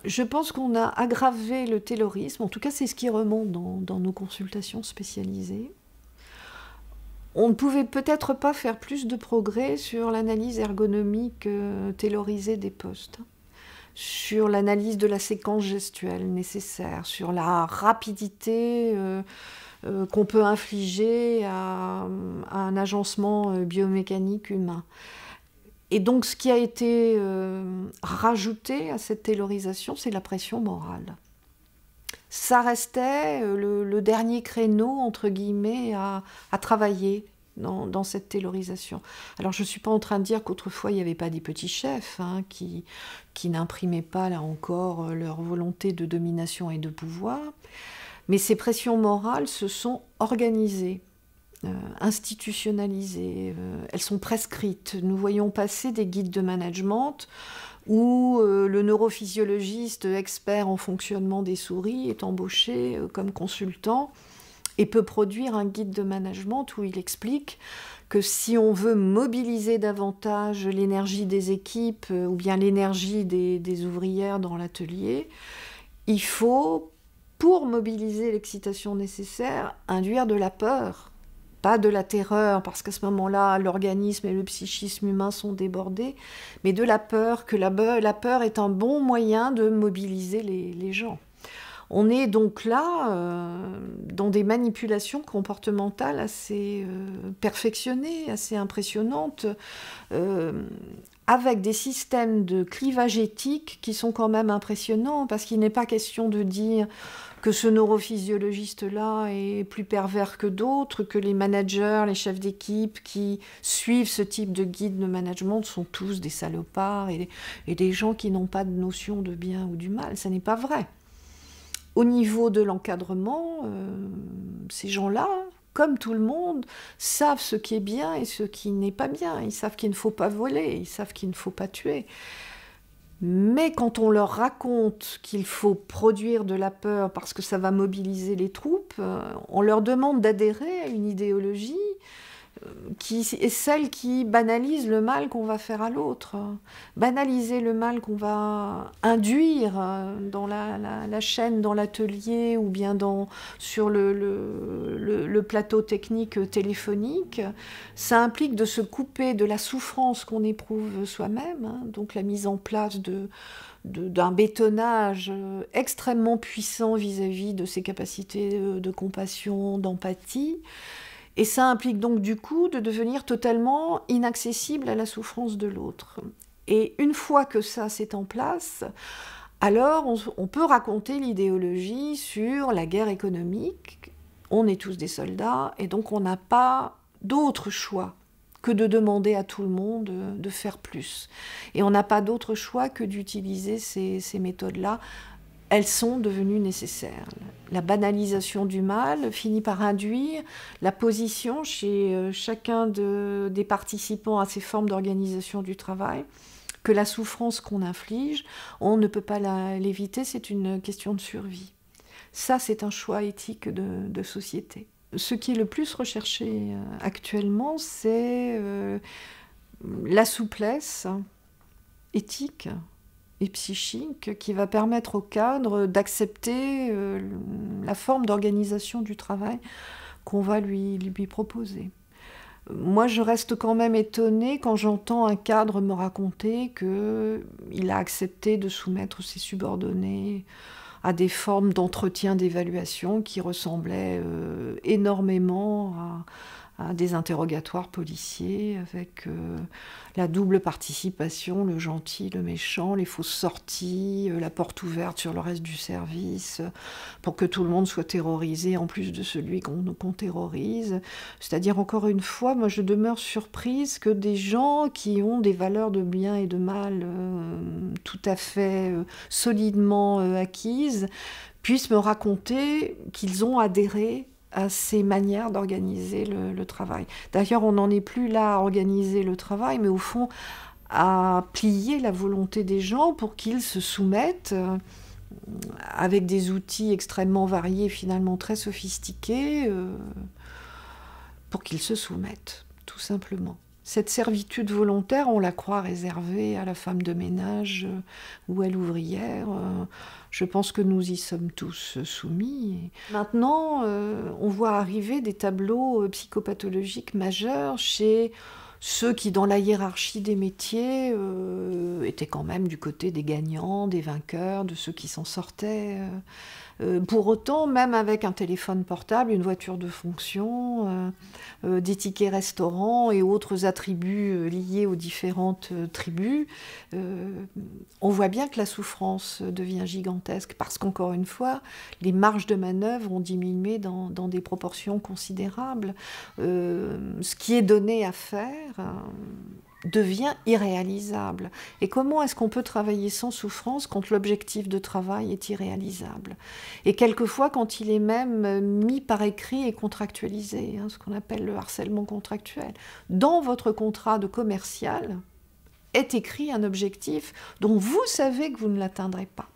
Je pense qu'on a aggravé le taylorisme, en tout cas c'est ce qui remonte dans nos consultations spécialisées. On ne pouvait peut-être pas faire plus de progrès sur l'analyse ergonomique taylorisée des postes, sur l'analyse de la séquence gestuelle nécessaire, sur la rapidité qu'on peut infliger à un agencement biomécanique humain. Et donc ce qui a été rajouté à cette taylorisation, c'est la pression morale. Ça restait le dernier créneau, entre guillemets, à travailler dans cette taylorisation. Alors je ne suis pas en train de dire qu'autrefois il n'y avait pas des petits chefs qui n'imprimaient pas, là encore, leur volonté de domination et de pouvoir, mais ces pressions morales se sont organisées, institutionnalisées, elles sont prescrites. Nous voyons passer des guides de management où le neurophysiologiste expert en fonctionnement des souris est embauché comme consultant et peut produire un guide de management où il explique que si on veut mobiliser davantage l'énergie des équipes ou bien l'énergie des ouvrières dans l'atelier, il faut, pour mobiliser l'excitation nécessaire, induire de la peur. Pas de la terreur, parce qu'à ce moment-là, l'organisme et le psychisme humain sont débordés, mais de la peur, que la peur est un bon moyen de mobiliser les gens. On est donc là dans des manipulations comportementales assez perfectionnées, assez impressionnantes, avec des systèmes de clivage éthique qui sont quand même impressionnants, parce qu'il n'est pas question de dire que ce neurophysiologiste-là est plus pervers que d'autres, que les managers, les chefs d'équipe qui suivent ce type de guide de management sont tous des salopards et des gens qui n'ont pas de notion de bien ou du mal. Ça n'est pas vrai. Au niveau de l'encadrement, ces gens-là, comme tout le monde, savent ce qui est bien et ce qui n'est pas bien. Ils savent qu'il ne faut pas voler, ils savent qu'il ne faut pas tuer. Mais quand on leur raconte qu'il faut produire de la peur parce que ça va mobiliser les troupes, on leur demande d'adhérer à une idéologie qui est celle qui banalise le mal qu'on va faire à l'autre. Banaliser le mal qu'on va induire dans la chaîne, dans l'atelier ou bien sur le plateau technique téléphonique, ça implique de se couper de la souffrance qu'on éprouve soi-même, donc la mise en place d'un bétonnage extrêmement puissant vis-à-vis de ses capacités de compassion, d'empathie. Et ça implique donc du coup de devenir totalement inaccessible à la souffrance de l'autre. Et une fois que ça c'est en place, alors on peut raconter l'idéologie sur la guerre économique. On est tous des soldats et donc on n'a pas d'autre choix que de demander à tout le monde de faire plus. Et on n'a pas d'autre choix que d'utiliser ces méthodes-là. Elles sont devenues nécessaires. La banalisation du mal finit par induire la position chez chacun des participants à ces formes d'organisation du travail, que la souffrance qu'on inflige, on ne peut pas l'éviter, c'est une question de survie. Ça, c'est un choix éthique de société. Ce qui est le plus recherché actuellement, c'est la souplesse éthique et psychique qui va permettre au cadre d'accepter la forme d'organisation du travail qu'on va lui proposer. Moi, je reste quand même étonnée quand j'entends un cadre me raconter qu'il a accepté de soumettre ses subordonnés à des formes d'entretien d'évaluation qui ressemblaient énormément à des interrogatoires policiers avec la double participation, le gentil, le méchant, les fausses sorties, la porte ouverte sur le reste du service, pour que tout le monde soit terrorisé en plus de celui qu'on terrorise. C'est-à-dire, encore une fois, moi je demeure surprise que des gens qui ont des valeurs de bien et de mal tout à fait solidement acquises puissent me raconter qu'ils ont adhéré à ces manières d'organiser le travail. D'ailleurs, on n'en est plus là à organiser le travail, mais au fond, à plier la volonté des gens pour qu'ils se soumettent avec des outils extrêmement variés, finalement très sophistiqués, pour qu'ils se soumettent, tout simplement. Cette servitude volontaire, on la croit réservée à la femme de ménage ou à l'ouvrière. Je pense que nous y sommes tous soumis. Maintenant, on voit arriver des tableaux psychopathologiques majeurs chez ceux qui, dans la hiérarchie des métiers, étaient quand même du côté des gagnants, des vainqueurs, de ceux qui s'en sortaient. Pour autant, même avec un téléphone portable, une voiture de fonction, des tickets restaurants et autres attributs liés aux différentes tribus, on voit bien que la souffrance devient gigantesque parce qu'encore une fois, les marges de manœuvre ont diminué dans des proportions considérables. Ce qui est donné à faire devient irréalisable. Et comment est-ce qu'on peut travailler sans souffrance quand l'objectif de travail est irréalisable? Et quelquefois, quand il est même mis par écrit et contractualisé, ce qu'on appelle le harcèlement contractuel. Dans votre contrat de commercial est écrit un objectif dont vous savez que vous ne l'atteindrez pas.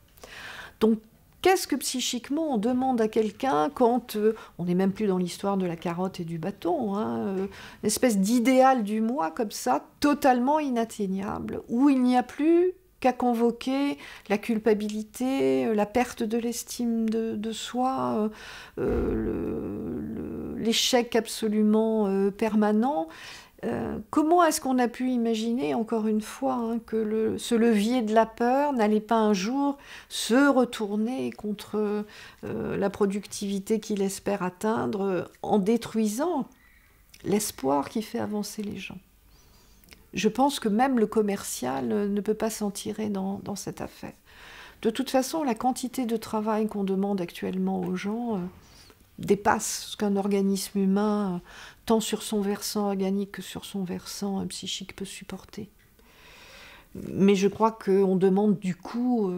Donc, qu'est-ce que psychiquement on demande à quelqu'un quand on n'est même plus dans l'histoire de la carotte et du bâton, une espèce d'idéal du moi comme ça, totalement inatteignable, où il n'y a plus qu'à convoquer la culpabilité, la perte de l'estime de soi, l'échec absolument permanent. Comment est-ce qu'on a pu imaginer, encore une fois, que ce levier de la peur n'allait pas un jour se retourner contre la productivité qu'il espère atteindre en détruisant l'espoir qui fait avancer les gens? Je pense que même le commercial ne peut pas s'en tirer dans cette affaire. De toute façon, la quantité de travail qu'on demande actuellement aux gens dépasse ce qu'un organisme humain, tant sur son versant organique que sur son versant psychique, peut supporter. Mais je crois qu'on demande du coup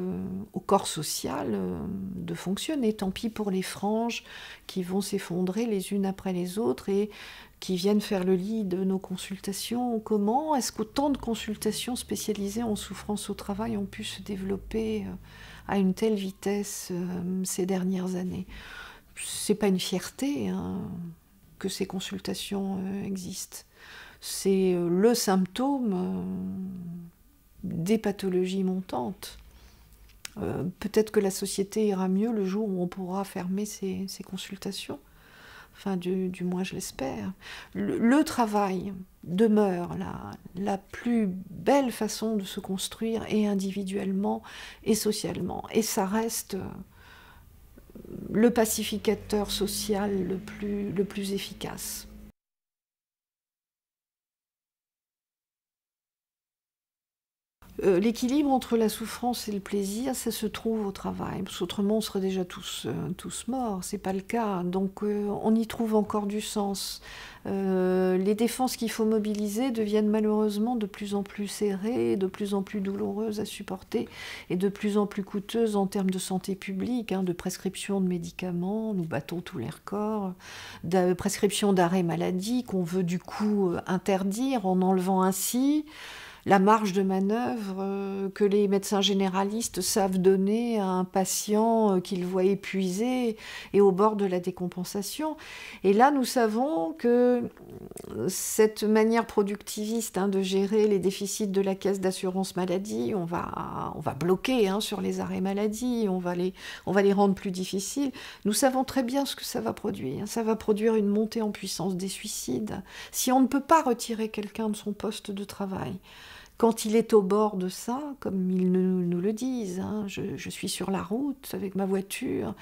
au corps social de fonctionner. Tant pis pour les franges qui vont s'effondrer les unes après les autres et qui viennent faire le lit de nos consultations. Comment est-ce qu'autant de consultations spécialisées en souffrance au travail ont pu se développer à une telle vitesse ces dernières années? C'est pas une fierté que ces consultations existent. C'est le symptôme des pathologies montantes. Peut-être que la société ira mieux le jour où on pourra fermer ces consultations. Enfin, du moins, je l'espère. Le travail demeure la plus belle façon de se construire, et individuellement et socialement. Et ça reste le pacificateur social le plus efficace. L'équilibre entre la souffrance et le plaisir, ça se trouve au travail, parce qu'autrement on serait déjà tous morts, c'est pas le cas, donc on y trouve encore du sens. Les défenses qu'il faut mobiliser deviennent malheureusement de plus en plus serrées, de plus en plus douloureuses à supporter, et de plus en plus coûteuses en termes de santé publique, de prescription de médicaments, nous battons tous les records, de prescription d'arrêt maladie qu'on veut du coup interdire en enlevant ainsi la marge de manœuvre que les médecins généralistes savent donner à un patient qu'ils voient épuisé et au bord de la décompensation. Et là, nous savons que cette manière productiviste de gérer les déficits de la caisse d'assurance maladie, on va bloquer sur les arrêts maladie, on va les rendre plus difficiles. Nous savons très bien ce que ça va produire. Ça va produire une montée en puissance des suicides. Si on ne peut pas retirer quelqu'un de son poste de travail, quand il est au bord de ça, comme ils nous le disent, je suis sur la route avec ma voiture,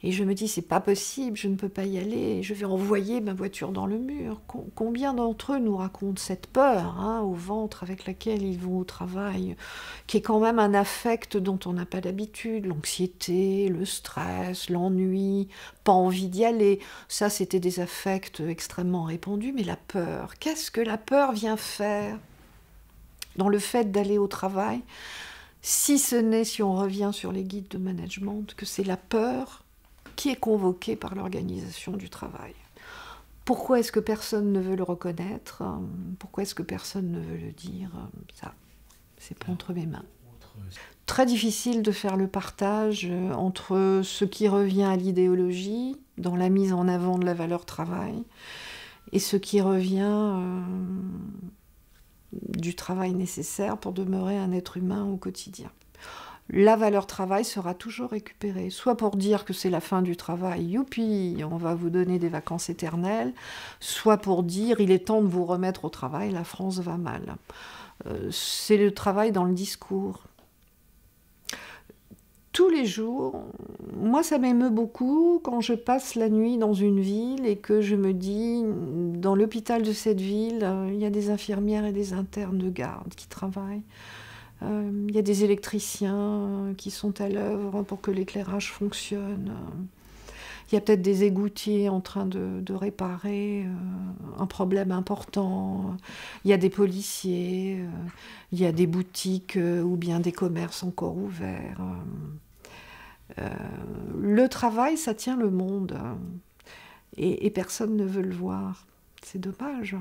et je me dis, c'est pas possible, je ne peux pas y aller, je vais envoyer ma voiture dans le mur. Combien d'entre eux nous racontent cette peur au ventre avec laquelle ils vont au travail, qui est quand même un affect dont on n'a pas l'habitude, l'anxiété, le stress, l'ennui, pas envie d'y aller. Ça, c'était des affects extrêmement répandus, mais la peur, qu'est-ce que la peur vient faire dans le fait d'aller au travail, si ce n'est, si on revient sur les guides de management, que c'est la peur qui est convoquée par l'organisation du travail. Pourquoi est-ce que personne ne veut le reconnaître? Pourquoi est-ce que personne ne veut le dire? Ça, c'est pas entre mes mains. Très difficile de faire le partage entre ce qui revient à l'idéologie, dans la mise en avant de la valeur travail, et ce qui revient du travail nécessaire pour demeurer un être humain au quotidien. La valeur travail sera toujours récupérée, soit pour dire que c'est la fin du travail, youpi, on va vous donner des vacances éternelles, soit pour dire il est temps de vous remettre au travail, la France va mal. C'est le travail dans le discours. Tous les jours, moi ça m'émeut beaucoup quand je passe la nuit dans une ville et que je me dis, dans l'hôpital de cette ville, il y a des infirmières et des internes de garde qui travaillent. Il y a des électriciens qui sont à l'œuvre pour que l'éclairage fonctionne. Il y a peut-être des égoutiers en train de réparer un problème important. Il y a des policiers, il y a des boutiques ou bien des commerces encore ouverts. Le travail, ça tient le monde. Et personne ne veut le voir. C'est dommage.